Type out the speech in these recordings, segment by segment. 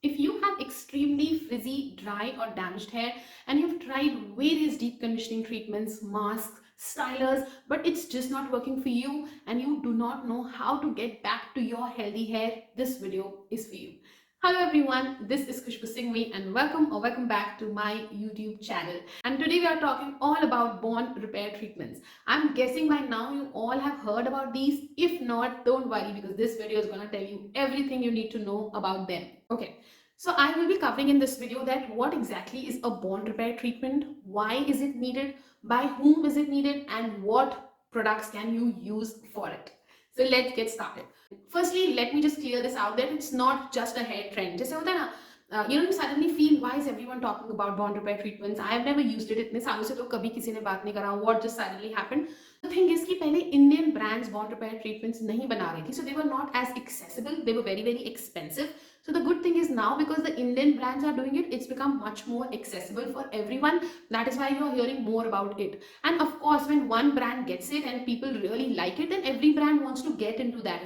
If you have extremely frizzy, dry, or damaged hair and you've tried various deep conditioning treatments, masks, stylers, but it's just not working for you and you do not know how to get back to your healthy hair, this video is for you. Hello everyone, this is Khushbu Singhvi and welcome back to my YouTube channel. And today we are talking all about bond repair treatments. I'm guessing by now you all have heard about these. If not, don't worry because this video is going to tell you everything you need to know about them. Okay. So I will be covering in this video that what exactly is a bond repair treatment, why is it needed, by whom is it needed, and what products can you use for it. So let's get started. Firstly, let me just clear this out that it's not just a hair trend. जैसे होता है ना, you suddenly feel why is everyone talking about bond repair treatments? I have never used it. इतने सालों से तो कभी किसी ने बात नहीं करा. What just suddenly happened? The thing is कि पहले Indian brands bond repair treatments नहीं बना रही थी, so they were not as accessible. They were very expensive. So the good thing is now because the Indian brands are doing it, it's become much more accessible for everyone. That is why you are hearing more about it. And of course, when one brand gets it and people really like it, then every brand wants to get into that.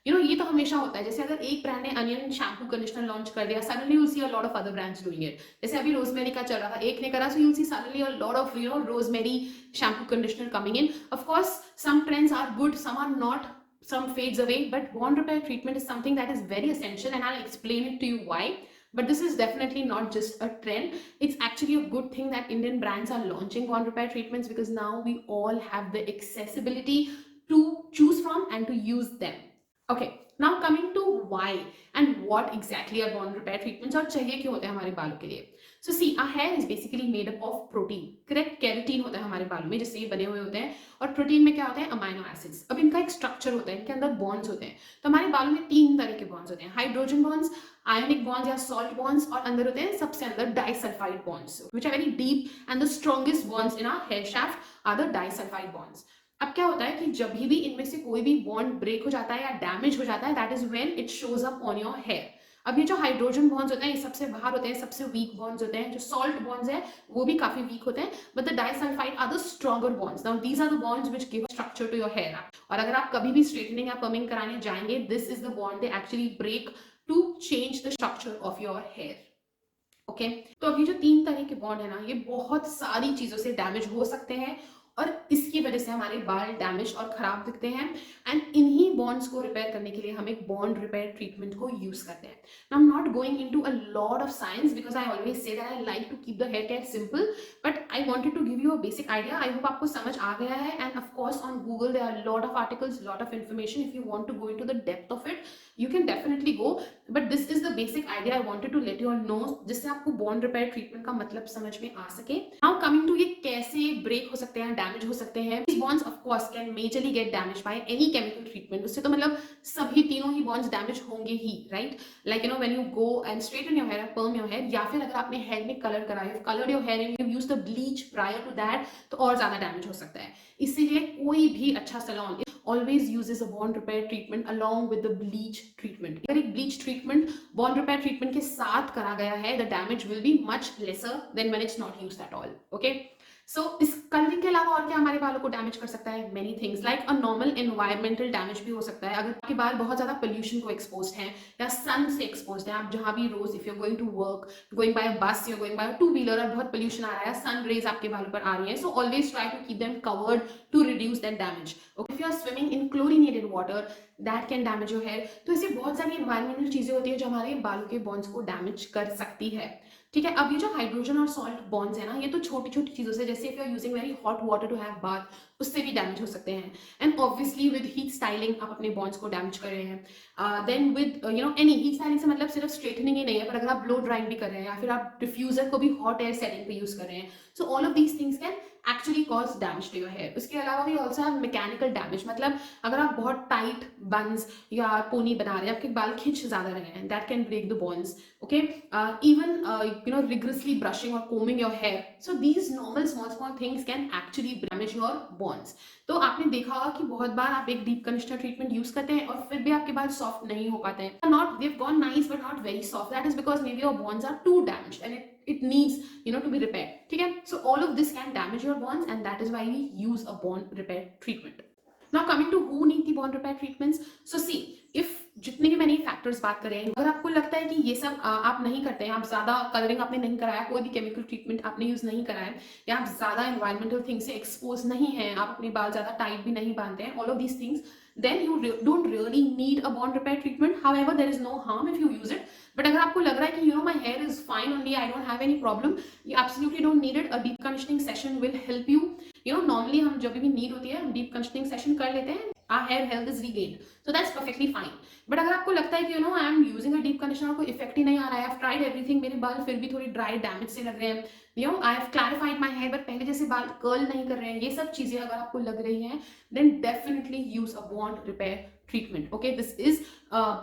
ये तो हमेशा होता है. जैसे अगर एक brand ने onion shampoo conditioner launch कर दिया, suddenly you'll see a lot of other brands doing it. जैसे अभी रोजमेरी का चल रहा था, एक ने करा, so you'll see suddenly a lot of rosemary shampoo conditioner coming in. Of course, some trends are good, some are not, some fades away, but bond repair treatment is something that is very essential and I'll explain it to you why. But this is definitely not just a trend. It's actually a good thing that Indian brands are launching bond repair treatments because now we all have the accessibility to choose from and to use them. Okay, now coming to why and what exactly are bond repair treatments और चाहिए क्यों होते हैं हमारे बालों के लिए. So see, our hair is basically made up of protein. Correct? Keratin होता है हमारे बालों में, जिससे ये बने हुए होते हैं. और प्रोटीन में क्या होता है? Amino acids. अब इनका एक स्ट्रक्चर होता है, इनके अंदर बॉन्ड्स होते हैं. तो हमारे बालों में तीन तरह के बॉन्ड्स होते हैं: हाइड्रोजन बॉन्ड्स, आयनिक बॉन्ड्स या सॉल्ट बॉन्ड्स, और अंदर होते हैं सबसे अंदर disulphide bonds, which are very deep and the strongest bonds in our hair shaft are the disulphide bonds. अब क्या होता है कि जब भी इनमें से कोई भी बॉन्ड ब्रेक हो जाता है या डैमेज हो जाता है, that is when it shows up on your hair. अब ये जो हाइड्रोजन बॉन्ड्स होते हैं ये सबसे बाहर होते हैं, सबसे वीक बॉन्ड्स होते हैं. जो सॉल्ट बॉन्ड्स हैं वो भी काफी वीक होते हैं, but the disulphide are the stronger bonds. Now these are the bonds which give structure to your hair. और अगर आप कभी भी स्ट्रेटनिंग या पर्मिंग कराने जाएंगे, this is the bond they actually break to change the structure of your hair. Okay, तो अभी जो तीन तरह के बॉन्ड है ना, ये बहुत सारी चीजों से डैमेज हो सकते हैं और इसकी वजह से हमारे बाल डैमेज और खराब दिखते हैं. एंड इन्हीं बॉन्ड्स को रिपेयर करने के लिए हम एक बॉन्ड रिपेयर ट्रीटमेंट को यूज करते हैं. Now I am not going into a lot of science because I always say that I like to keep the hair care simple, but I wanted to give you a basic idea. I hope आपको समझ आ गया है. And of course on Google there are lot of articles, lot of information. If you want to go into the depth of it, you can definitely go, but this is the basic idea I wanted to let you all know, जिससे आपको bond repair treatment का मतलब समझ में आ सके. Now coming to ये कैसे break हो सकते हैं, डैमेज हो सकते हैं. These bonds of course can majorly get damaged by any chemical treatment. उससे तो मतलब सभी तीनों ही bonds डैमेज होंगे ही, right? Like when you go and straighten your hair or perm your hair, या फिर अगर आपने हेयर में कलर कराया, you've colored your hair and you've used the bleach prior to that, तो और ज्यादा डैमेज हो सकता है. इसीलिए कोई भी अच्छा salon always uses a bond repair treatment along with the bleach treatment. अगर एक bleach treatment bond repair treatment के साथ करा गया है, the damage will be much lesser than when it's not used at all. Okay? So इस colouring के अलावा और क्या हमारे बालों को डैमेज कर सकता है? Many things like a normal environmental damage भी हो सकता है. अगर आपके बाल बहुत ज्यादा pollution को exposed हैं या sun से exposed हैं, आप जहां भी रोज if you're going to work, going by a bus, you're going by a two wheeler और बहुत pollution आ रहा है, sun rays आपके बालों पर आ रही हैं, so always try to keep them covered to reduce that damage. Okay, if you are swimming in chlorinated water, that can damage your hair. तो ऐसी बहुत सारी environmental चीजें होती है जो हमारे बालों के bonds को damage कर सकती है. ठीक है. अब ये जो हाइड्रोजन और सॉल्ट बॉन्ड्स है ना, ये तो छोटी छोटी चीजों से, जैसे if you are using very hot water to have bath, उससे भी डैमेज हो सकते हैं. And obviously with heat styling आप अपने बॉन्ड्स को डैमेज कर रहे हैं. Then with any heat styling से मतलब सिर्फ स्ट्रेटनिंग ही नहीं है, पर अगर आप ब्लो ड्राइंग भी कर रहे हैं या फिर आप डिफ्यूजर को भी हॉट एयर सेटिंग पे यूज कर रहे हैं, so all of these things can actually cause damage to your hair. उसके अलावा भी ऑल्सो हैव मैकेनिकल डैमेज. मतलब अगर आप बहुत टाइट बंस या पोनी बना रहे हैं, आपके बाल खिंच ज्यादा रहे हैं, that can break the bonds. Okay, even rigorously brushing or combing your hair, so these normal small things can actually damage your bonds. तो आपने देखा होगा कि बहुत बार आप एक डीप कंडीशनर ट्रीटमेंट यूज करते हैं और फिर भी आपके बाल सॉफ्ट नहीं हो पाते हैं. Not they've gone nice but not very soft. That is because maybe your bonds are too damaged and it needs to be repaired. ठीक है. So all of this can damage your bonds and that is why we use a bond repair treatment. Now coming to who need the bond repair treatments. So see, if जितने भी मैंने factors बात करे हैं, अगर आपको लगता है कि ये सब आप नहीं करते हैं, आप ज़्यादा कलरिंग आपने नहीं कराया, कोई भी केमिकल ट्रीटमेंट आपने यूज़ नहीं करा है, या आप ज़्यादा एनवायरमेंटल थिंग से एक्सपोज नहीं हैं, आप अपने बाल ज़्यादा टाइट भी नहीं बांधते हैं, all of these things, then you don't really need a bond repair treatment. However there is no harm if you use it. But अगर आपको लग रहा है कि my hair is fine only, I don't have any problem, you absolutely don't need it. A deep conditioning session will help you. Normally हम जब भी need होती है हम डीप कंडीशनिंग सेशन कर लेते हैं, our hair health is regained, so that's perfectly fine. But अगर आपको लगता है कि I am using a deep conditioner, कोई इफेक्ट ही नहीं आ रहा है, आई ट्राइड एवरीथिंग, मेरे बाल फिर भी थोड़ी ड्राई डैमेज से लग रहे हैं, I have clarified my hair but पहले जैसे बाल कर्ल नहीं कर रहे हैं, ये सब चीजें अगर आपको लग रही हैं, then definitely use a bond repair treatment. Okay, this is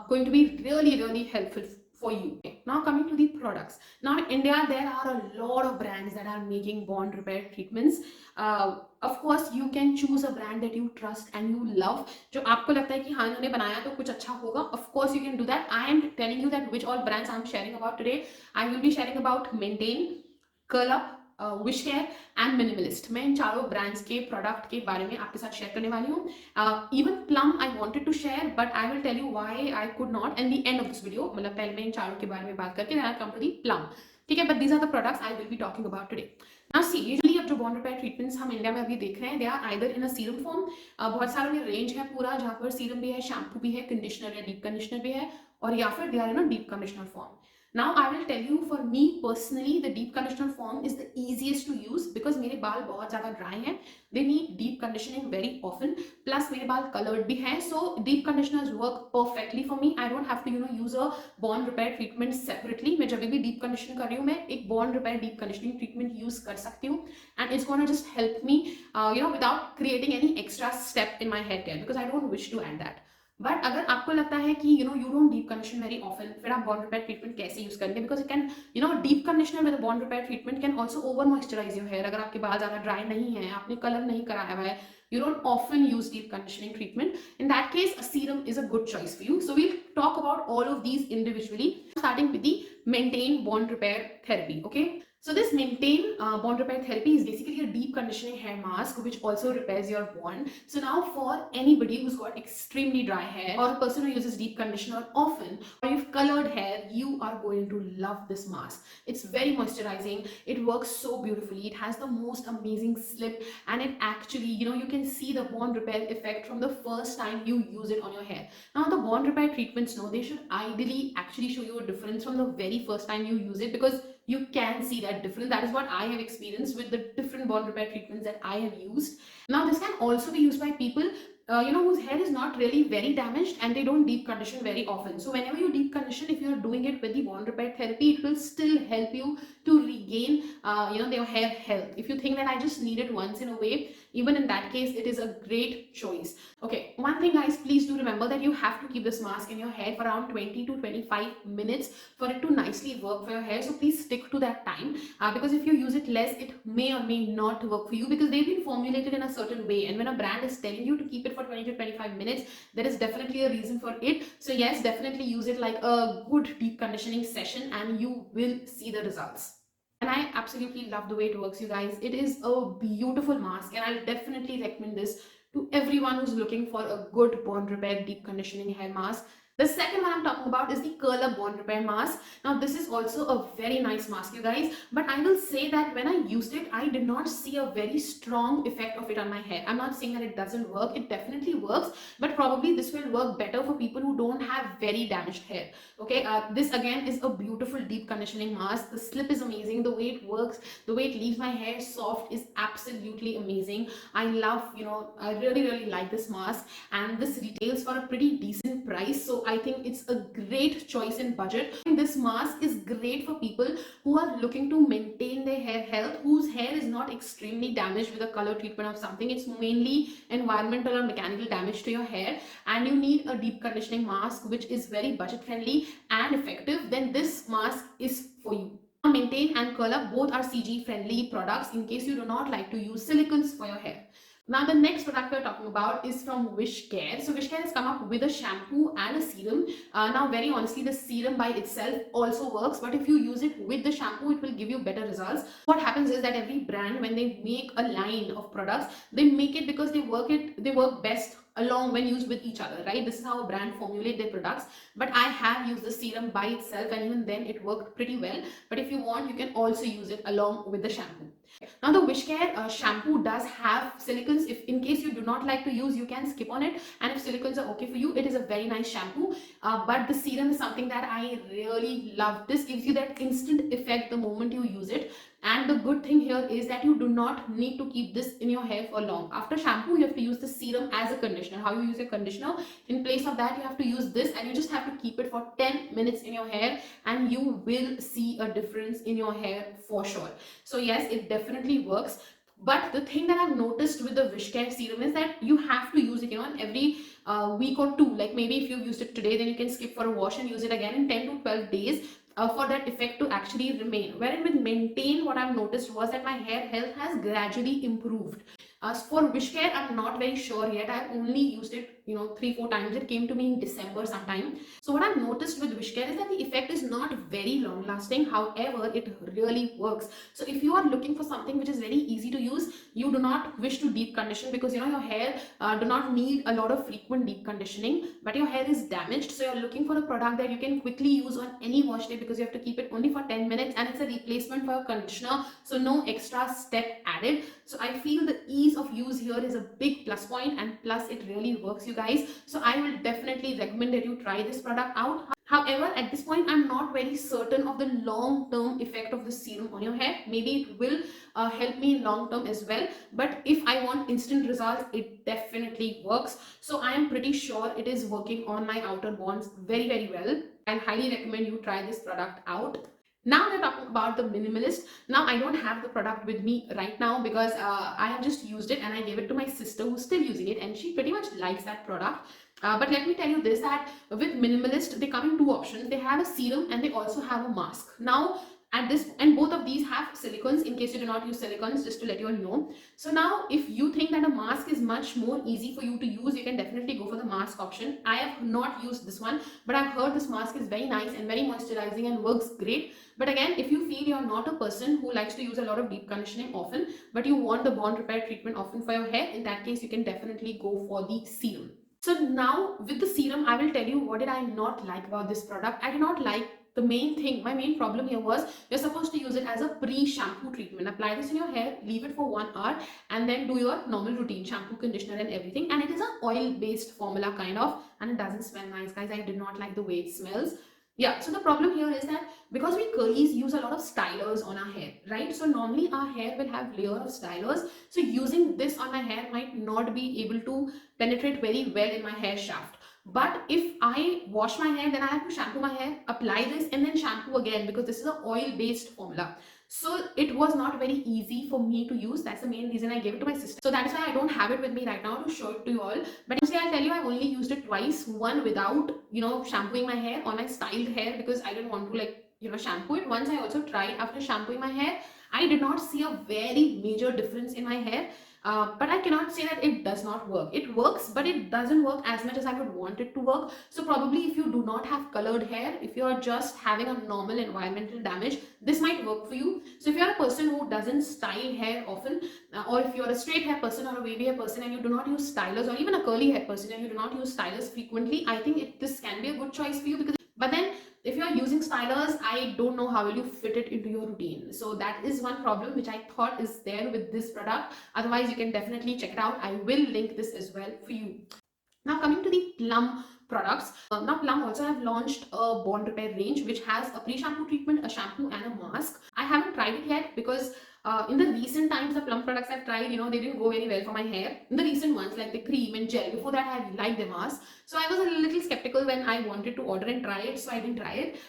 going to be really helpful for you. Okay, now coming to the products. Now in India there are a lot of brands that are making bond repair treatments. Of course you can choose a brand that you trust and you love, जो आपको लगता है कि हाँ इन्होंने बनाया तो कुछ अच्छा होगा. Of course you can do that. I am telling you that which all brands I am sharing about today. I will be sharing about Manetain, Curl Up, Wishcare and minimalist. मैं इन चारों ब्रांड्स के product के बारे में आपके साथ share करने वाली हूँ. Even Plum I wanted to share but I will tell you why I could not end the end of this video. मतलब पहले मैं इन चारों के बारे में बात करके then I come to the Plum. ठीक है, but these are the products I will be talking about today. Now see, usually अब जो बॉन्ड रिपेयर ट्रीटमेंट्स हम इंडिया में अभी देख रहे हैं, they are either in a serum form. बहुत सारों में रेंज है पूरा, जहाँ पर सीरम भी है, शैम्पू भी है, कंडीशनर या डीप कंडीशनर भी है, और या फिर they are in a deep conditioner form. Now I will tell you, for me personally the deep conditioner form is the easiest to use because मेरे बाल बहुत ज़्यादा dry हैं, they need deep conditioning very often, plus मेरे बाल colored भी हैं, so deep conditioners work perfectly for me. I don't have to use a bond repair treatment separately. मैं जब भी deep condition कर रही हूँ, मैं एक bond repair deep conditioning treatment use कर सकती हूँ, and it's gonna just help me without creating any extra step in my hair care because I don't wish to add that. But अगर आपको लगता है कि you don't deep condition very often, फिर आप बॉन्ड रिपेयर ट्रीटमेंट कैसे use करेंगे, because it can deep conditioner with bond repair treatment can also over moisturise your hair. अगर आपके बाल ज्यादा ड्राई नहीं है, आपने कलर नहीं कराया हुआ है, you don't often use deep conditioning treatment, in that case a serum is a good choice for you. So we'll talk about all of these individually, starting with the Manetain bond repair therapy. Okay, so this Manetain bond repair therapy is basically a deep conditioning hair mask which also repairs your bond. So now for anybody who's got extremely dry hair, or a person who uses deep conditioner often, or you've colored hair, you are going to love this mask. It's very moisturizing, it works so beautifully, it has the most amazing slip, and it actually you can see the bond repair effect from the first time you use it on your hair. Now the bond repair treatments, no, they should ideally actually show you a difference from the very first time you use it, because you can see that difference. That is what I have experienced with the different bond repair treatments that I have used. Now this can also be used by people whose hair is not really very damaged and they don't deep condition very often. So whenever you deep condition, if you are doing it with the bond repair therapy, it will still help you to regain their hair health. If you think that I just need it once in a way, even in that case it is a great choice. Okay, one thing guys, please do remember that you have to keep this mask in your hair for around 20 to 25 minutes for it to nicely work for your hair. So please stick to that time, because if you use it less, it may or may not work for you, because they've been formulated in a certain way, and when a brand is telling you to keep it for 20 to 25 minutes, there is definitely a reason for it. So yes, definitely use it like a good deep conditioning session and you will see the results. And I absolutely love the way it works, you guys. It is a beautiful mask and I'll definitely recommend this to everyone who's looking for a good bond repair deep conditioning hair mask. The second one I'm talking about is the Curl Up Bond Repair Mask. Now this is also a very nice mask, you guys, but I will say that when I used it, I did not see a very strong effect of it on my hair. I'm not saying that it doesn't work, it definitely works, but probably this will work better for people who don't have very damaged hair. Okay, this again is a beautiful deep conditioning mask. The slip is amazing, the way it works, the way it leaves my hair soft is absolutely amazing. I love, I really like this mask, and this retails for a pretty decent price, so I think it's a great choice in budget. This mask is great for people who are looking to maintain their hair health, whose hair is not extremely damaged with a color treatment or something. It's mainly environmental or mechanical damage to your hair, and you need a deep conditioning mask which is very budget friendly and effective. Then this mask is for you. Manetain and Curl Up both are CG friendly products in case you do not like to use silicons for your hair. Now the next product we're talking about is from Wishcare. So Wishcare has come up with a shampoo and a serum. Now very honestly, the serum by itself also works, but if you use it with the shampoo, it will give you better results. What happens is that every brand, when they make a line of products, they make it because they work best along when used with each other, right? This is how a brand formulate their products. But I have used the serum by itself, and even then it worked pretty well. But if you want, you can also use it along with the shampoo. Now the Wishcare shampoo does have silicons. If in case you do not like to use, you can skip on it, and if silicons are okay for you, it is a very nice shampoo. But the serum is something that I really love. This gives you that instant effect the moment you use it. And the good thing here is that you do not need to keep this in your hair for long. After shampoo, you have to use the serum as a conditioner. How you use a conditioner, in place of that you have to use this, and you just have to keep it for 10 minutes in your hair, and you will see a difference in your hair for sure. So yes, it definitely works. But the thing that I've noticed with the Wishcare serum is that you have to use it, every week or two. Like maybe if you used it today, then you can skip for a wash and use it again in 10 to 12 days for that effect to actually remain. Wherein with Maintain, what I've noticed was that my hair health has gradually improved. For Wishcare, I'm not very sure yet. I've only used it, 3-4 times. It came to me in December sometime. So what I've noticed with Wishcare is that the effect is not very long lasting. However, it really works. So if you are looking for something which is very easy to use, you do not wish to deep condition, because your hair do not need a lot of frequent deep conditioning, but your hair is damaged. So you're looking for a product that you can quickly use on any wash day, because you have to keep it only for 10 minutes, and it's a replacement for a conditioner, so no extra step added. So I feel the ease of use here is a big plus point, and plus it really works, you guys. So I will definitely recommend that you try this product out. However, at this point, I'm not very certain of the long-term effect of the serum on your hair. Maybe it will help me in long term as well. But if I want instant results, it definitely works. So I am pretty sure it is working on my outer bonds very, very well. I highly recommend you try this product out. Now we're talking about the Minimalist. Now I don't have the product with me right now, because I have just used it and I gave it to my sister who's still using it, and she pretty much likes that product. But let me tell you this, that with Minimalist, they come in two options. They have a serum and they also have a mask. Now at this, and both of these have silicons, in case you do not use silicons, just to let you all know. So now if you think that a mask is much more easy for you to use, you can definitely go for the mask option. I have not used this one, but I've heard this mask is very nice and very moisturizing and works great. But again, if you feel you're not a person who likes to use a lot of deep conditioning often, but you want the bond repair treatment often for your hair, in that case you can definitely go for the serum. So now with the serum, I will tell you what did I not like about this product. I did not like the main thing. My main problem here was you're supposed to use it as a pre-shampoo treatment. Apply this in your hair, leave it for 1 hour, and then do your normal routine, shampoo, conditioner and everything. And it is an oil-based formula kind of, and it doesn't smell nice, guys. I did not like the way it smells. Yeah, so the problem here is that because we curlies use a lot of stylers on our hair, right? So normally our hair will have layer of stylers. So using this on my hair might not be able to penetrate very well in my hair shaft. But if I wash my hair, then I have to shampoo my hair, apply this, and then shampoo again, because this is an oil-based formula. So it was not very easy for me to use. That's the main reason I gave it to my sister. So that is why I don't have it with me right now to show it to you all. But honestly, I'll tell you, I only used it twice. One without, shampooing my hair on my styled hair, because I didn't want to shampoo it. Once I also tried after shampooing my hair. I did not see a very major difference in my hair. But I cannot say that it does not work. It works, but it doesn't work as much as I would want it to work. So probably if you do not have colored hair, if you are just having a normal environmental damage, this might work for you. So if you are a person who doesn't style hair often, or if you are a straight hair person or a wavy hair person and you do not use stylers, or even a curly hair person and you do not use stylers frequently, I think this can be a good choice for you. But then if you are using stylers, I don't know how will you fit it into your routine. So that is one problem which I thought is there with this product. Otherwise, you can definitely check it out. I will link this as well for you. Now coming to the Plum products. Now Plum also have launched a bond repair range which has a pre-shampoo treatment, a shampoo and a mask. I haven't tried it yet because in the recent times the Plum products I've tried, they didn't go very well for my hair. In the recent ones like the cream and gel, before that I liked the mask. So I was a little skeptical when I wanted to order and try it, so I didn't try it.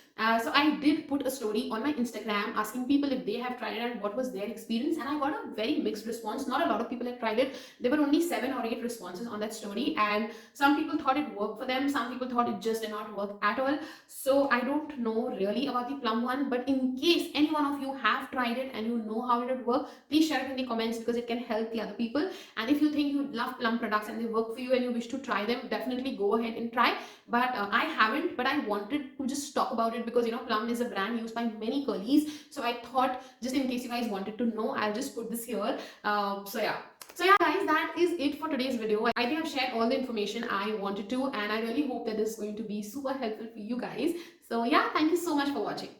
So I did put a story on my Instagram asking people if they have tried it and what was their experience, and I got a very mixed response. Not a lot of people have tried it. There were only 7 or 8 responses on that story, and some people thought it worked for them, some people thought it just did not work at all. So I don't know really about the Plum one, but in case any one of you have tried it and you know how it would work, please share it in the comments because it can help the other people. And if you think you love Plum products and they work for you and you wish to try them, definitely go ahead and try. But I haven't, but I wanted to just talk about it because Plum is a brand used by many curlies. So I thought, just in case you guys wanted to know, I'll just put this here. So yeah. So yeah guys, that is it for today's video. I think I've shared all the information I wanted to, and I really hope that this is going to be super helpful for you guys. So yeah, thank you so much for watching.